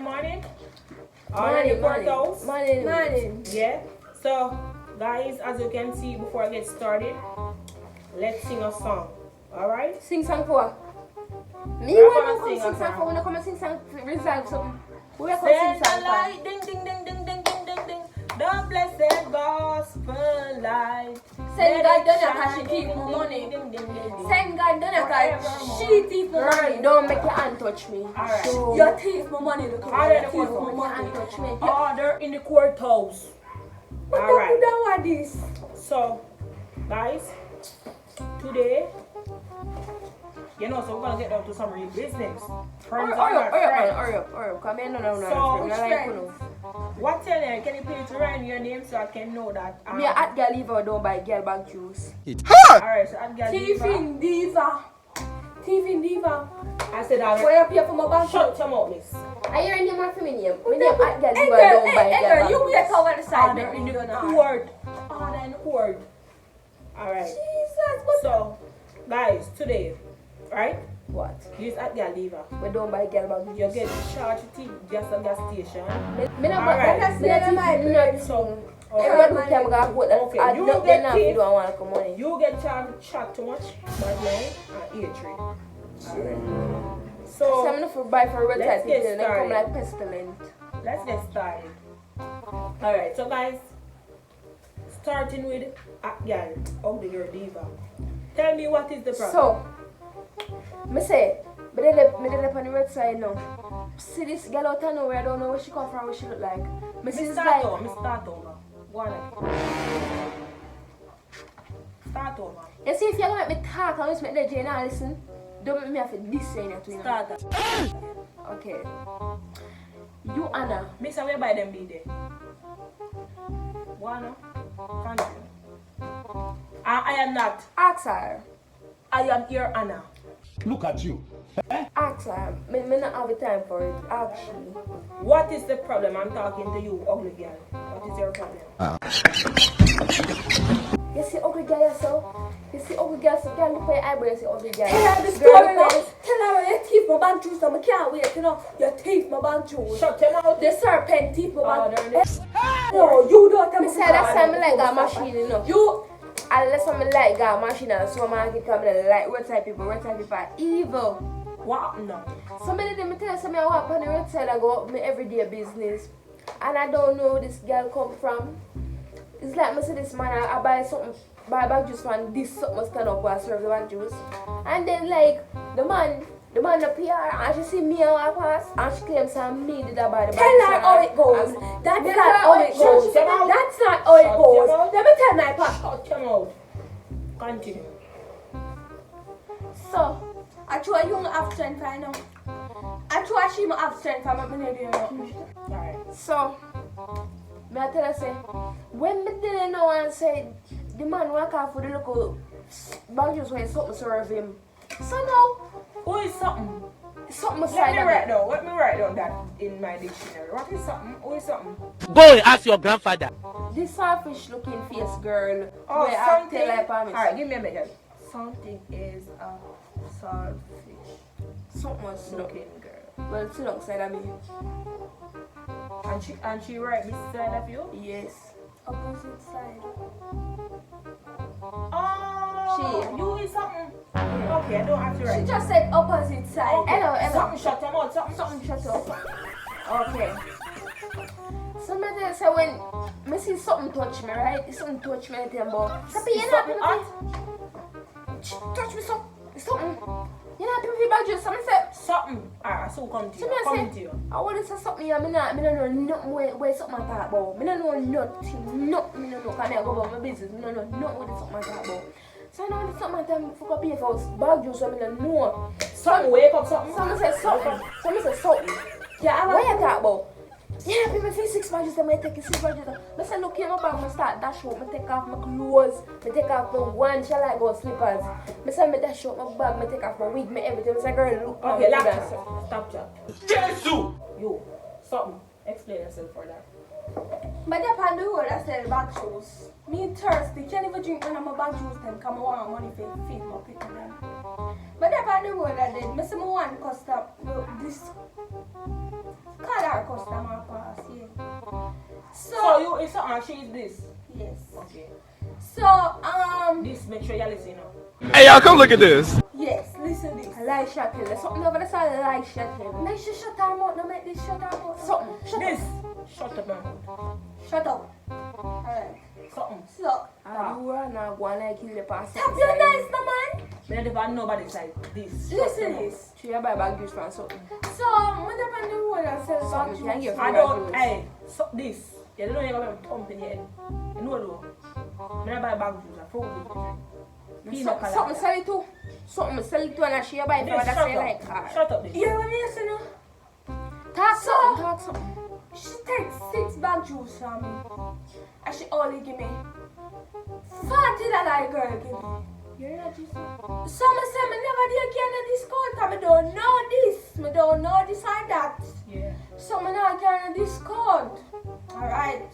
Morning. Already courthouse. Morning. Yeah. So, guys, as you can see, before I get started, let's sing a song. Alright? Sing song for? Me We're want gonna to sing sing a song song. for. Wanna come and sing song for resolve something. Who are going to Send sing the song light, for? ding, ding, ding, ding, ding, ding, ding, ding, ding. The blessed gospel light. Send Let God it done shine, she ding, thief ding, my ding, money. ding, ding, ding, ding. Send God done she thief my money. Don't make your hand touch me. Alright. You thief my money. Look Order at in the you thief my courthouse. money. Touch me. Order in the courthouse. But Alright. don't do what this. So, guys, today, so we're gonna get down to some real business. Friends are not friends. Hurry up. Come here, no. So, Which friends? What's your name? Can you please write your name so I can know that? Me a hot girl leave don't buy girl bag juice. Alright, so hot girl Thieving diva. I said that. Where you pay for my bank? Shut your mouth, miss. I hear any more from me name. Me name hot girl leave don't buy girl bag You juice. wait over the side. Order in the court. Order in the court. Alright. Jesus, what? So, guys, today, right? What? This hot girl leave. We don't buy girl bag You juice. get charged to gas and gas station. Me no Alright. buy. Me no So, think. Everyone who can go put that. Okay, I you don't get get thief. don't want to come money. You get charged chat too much, bad line, and hatred. Alright. So I'm So, not for buy for red let's type get people. They come started. like pestilent. let's get started. Alright, so guys, starting with girl, ugly girl diva. Tell me what is the problem. So, me say, but then me up on the red side now. See this girl out of nowhere, I don't know where she come from, what she look like. Me see this like, me start over. Go on again. Start over. you see if you let me talk and just make the Jane and listen, don't make me have to listen to you. Start. Okay. You Anna. Miss, where by them be there? Wanna? Continue. I am not. Ask her. I am your Anna. Look at you. Ask her. Me not have the time for it, actually. What is the problem? I'm talking to you, ugly girl. What is your problem? You see ugly girl yourself? You see ugly girl, so girl look for your eyebrow, you see ugly girl. Tell her the Girl, story now. face. Tell her your teeth my bank juice and I can't wait, your teeth my bank juice. Shut your mouth. The serpent teeth my bank Order. No, you don't tell Me say that's why me like that machine, you know. You, And that's why me like that machine and so man can come and like red type people are evil. What? No. So many them tell us me I walk on the red side I go up my everyday business. And I don't know where this girl come from. It's like me see this man I buy something, buy bag juice and this something stand up while I serve the bag juice. And then like the man up here and she see me and walk past and she claims I'm me did I buy the bag tell her juice. how it goes. And- That's Me not how it goes. Shut your mouth. That's not how it Shut your goes. mouth. Let me tell my pa. Shut your mouth. Continue. So, I try you have strength right now. I try she may have strength for my baby. Alright. So, me I tell her say, when me didn't know and say the man walk off with the local bag juice when something serve him. So now, Who is something? something Let aside me of write it. down. Let me write down that in my dictionary. What is something? Who is something? Go and ask your grandfather. This starfish looking face girl. Oh, where I something. tell her promise. Alright, give me a minute. Something is a saltfish Something was looking. looking girl. Well, sit alongside of me. And she right beside of you? Yes. Opposite side. Oh, you is something. Okay, I don't have to She write. just said opposite side. Okay. Hello. Something shut your mouth. Something shut your mouth. Okay. So me tell her say when me see something touch me, right? Something touch me, I tell her about. So you not Something hot? touch me something. You know, people bag juice. So me say. Something. Alright, so come to So you. me I Come to say, you. I want to say something here. Me not know nothing where something I talk about. Me not know nothing. Nothing. Me not know. Cause me I go about my business. Me not know nothing what something I talk about. So I know what something I tell me fuck up here for bag juice. So me not know. Something wake up something. So me say something. So me say something. Yeah, What you talk about? Yeah, people say 6 badges, I might take it 6 badges. I say, look here, my bag, I start dash out, I take off my clothes, I take off my one, shall I go slippers. I say, I dash out my bag, I take off my wig, my everything. I say, girl, look. Okay, laptop. Stop chat. Jesus! You. Something. Explain yourself for that. but that on the road I sell bag juice. Me thirsty, can't even drink none of my bag juice then come I want money for feed my people then. on the road I did. I see my one custom. This color customer pass, yeah. So you it's and she is this. Yes. Okay. So, This make sure you listen now. Hey, y'all, come look at this. yes, listen this. I like shot him. There's something over there so I like shot him. Make sure shut her mouth, no make this shut her mouth. Something. Shut This. Shut up man. Shut up. Alright. Something. So, You run now go and like kill the person. tap your nice, no man. Me never nobody's like this. Shut Listen up. this. She buy bag juice from something. So, I'm on the road and sell Something. some Can juice. you I don't hey, so this. You don't know you're gonna thump in your head. You know though. Me never buy bag juice, I fruit juice. Peanut color. Something sell it too. Something sell it too and she buy it This, for that shut say up. like car. Shut up this. You want me to say no? Talk So- something. Talk something. She takes 6 bag juice from me. And she only give me $40 girl give me. You're not just. So I say me never did get a discount and I don't know this. I don't know this or that. Yeah. So I not get a discount. Alright.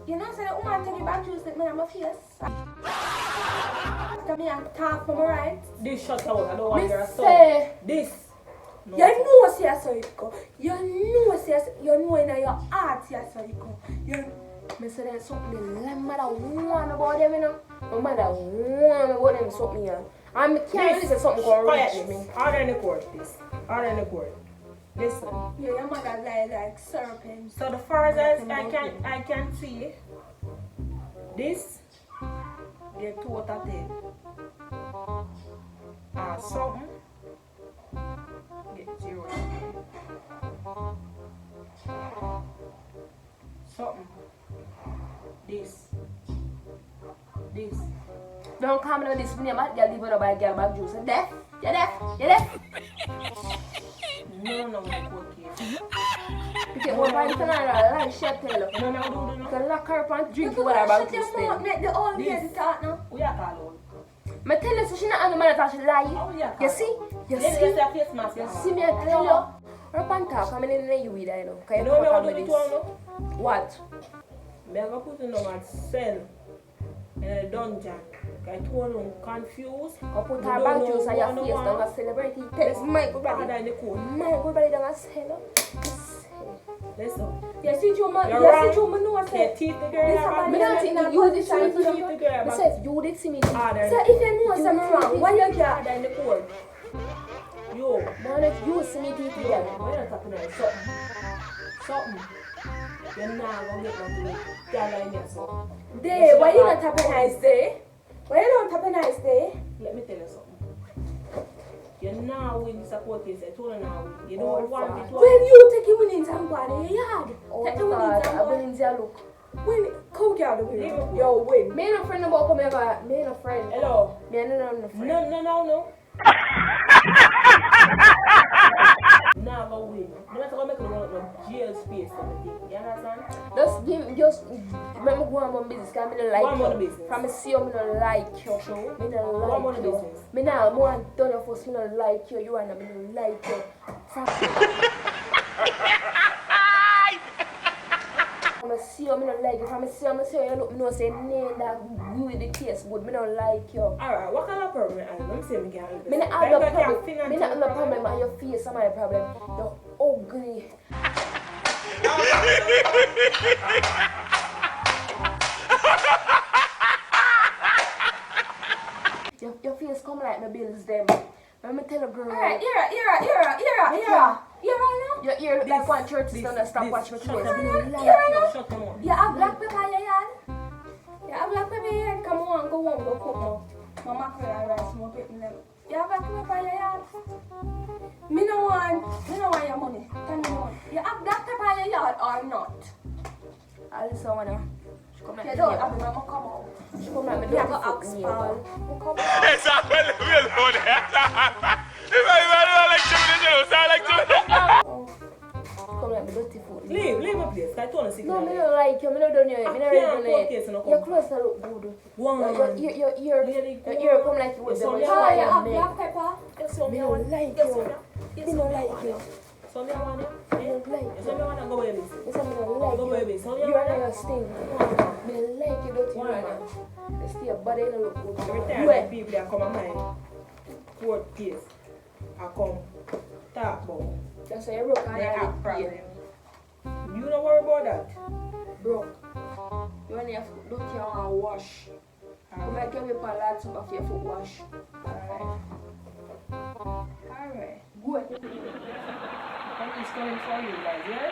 You know, say the woman take the bag juice with me on my face. After me and talk for my right. This shut out. I don't want Me your say- son. This. No. You know say I saw it go. You know say you know in your heart say I saw it go. You Me say there's something the mother want about them, you know. No matter want about them something, yeah. And me can't really say something going quiet reach me. Order in the court, this. Order in the court. Listen. yeah, your mother lie like serpent. So the far as I can see, this get 2 out of 10. Something get 0 out of 10. Something. This. Don't come in with this name, girl, leave it by girl bag juice. You deaf? You deaf? You deaf? No, court case. Because one time you can like shit tell you. No, do You no. can lock her up and drink You what her bag shut juice your mouth, then. make the old This. lady talk now. Who you call on? Me tell you so she not have no man that she lie. How you call You see? You Let me see? just say face mask. You see me I tell you. Her pan talk coming in you with I know. Can You you know come me up what with do this? it no? What? Me I go put in on cell in a dungeon. I told him confused. Go put her bag juice on your face down a celebrity. Text my good Harder body. in the court. My good body down a cellar. Listen. You see you man, You're you wrong. see you man know Yeah, say. teeth the girl. This have somebody Me a- don't think that you did see me. Teeth the girl. Me have say if you did see me. harder. So if you know something wrong, why you get? Harder in the court. Yo. Man, if you see me teeth Yo. again. Why you not talking about something? You're not gonna get nothing. Girl in there so. Day, why you not have a nice day? Why you don't have a nice day? Let me tell you something. You're not win this court case. I told you now win. You don't want it. When you take your winnings and go to your yard, Oh take the winnings God, and I've go. been in there look. Win, cook out the win. Yo, win. Me and a friend about come here, me and a friend. Hello. Me and another friend. No. Nah, go win. No matter what, make you run up jail space and everything. You understand? Just let me go on my business, cause me don't like Go on you. my business. From me see you, me don't like you. Sure. Me don't Go on my like you. business. Me now more than done your first, me don't like you. You and me don't like you. From me see you, me don't like you. From me see you, you look, me know say name that you with the case good. Me don't like you. Alright, what kind of problem I have? Let me see if I can help Me you. not have no Like, I can't problem. finance Me not have no you. problem on your face. My problem. You're ugly. Your face come like my bills them. Let me tell a girl. Alright, you're right now. Your ear look like one church is gonna stop watch me close. Shut Me up. don't like you. Shut them up. You have black pepper in your yard? You have black pepper in your yard? Come on, go home, go cook now. Mama could have rice, more people them. You have black pepper in your yard? Me no want your money. Tell me no. You have black pepper in your yard or not? I listen wanna. She come like You me don't neighbor. have mama come out. She come like me You have dirty to foot ask neighbor. Paul. Come on. Esa fue el video de Come like me dirty foot neighbor. Leave my place. I told you No, me don't like you. Me don't done you. Me don't can't done court case, you know, you. Your come. clothes don't look good. One. Your ear come like you with them. Yes, It's Oh, why you you have make. black pepper? Me don't like you. Me don't like you. So me want it. Me don't like So me you. want to go with this. Me say me don't like Go you. baby. So you You want are to not your sting. Me don't like you dirty Why? right now. You see your body don't look good. every time Where? people that come on mine. Poor court case. I come talk about. That's why you broke and They I have didn't problem. pay. You don't worry about that. Broke. You only have to do your and wash. You might get whip a lot some of your foot wash. Alright. Alright. Good. Police coming for you guys, yeah?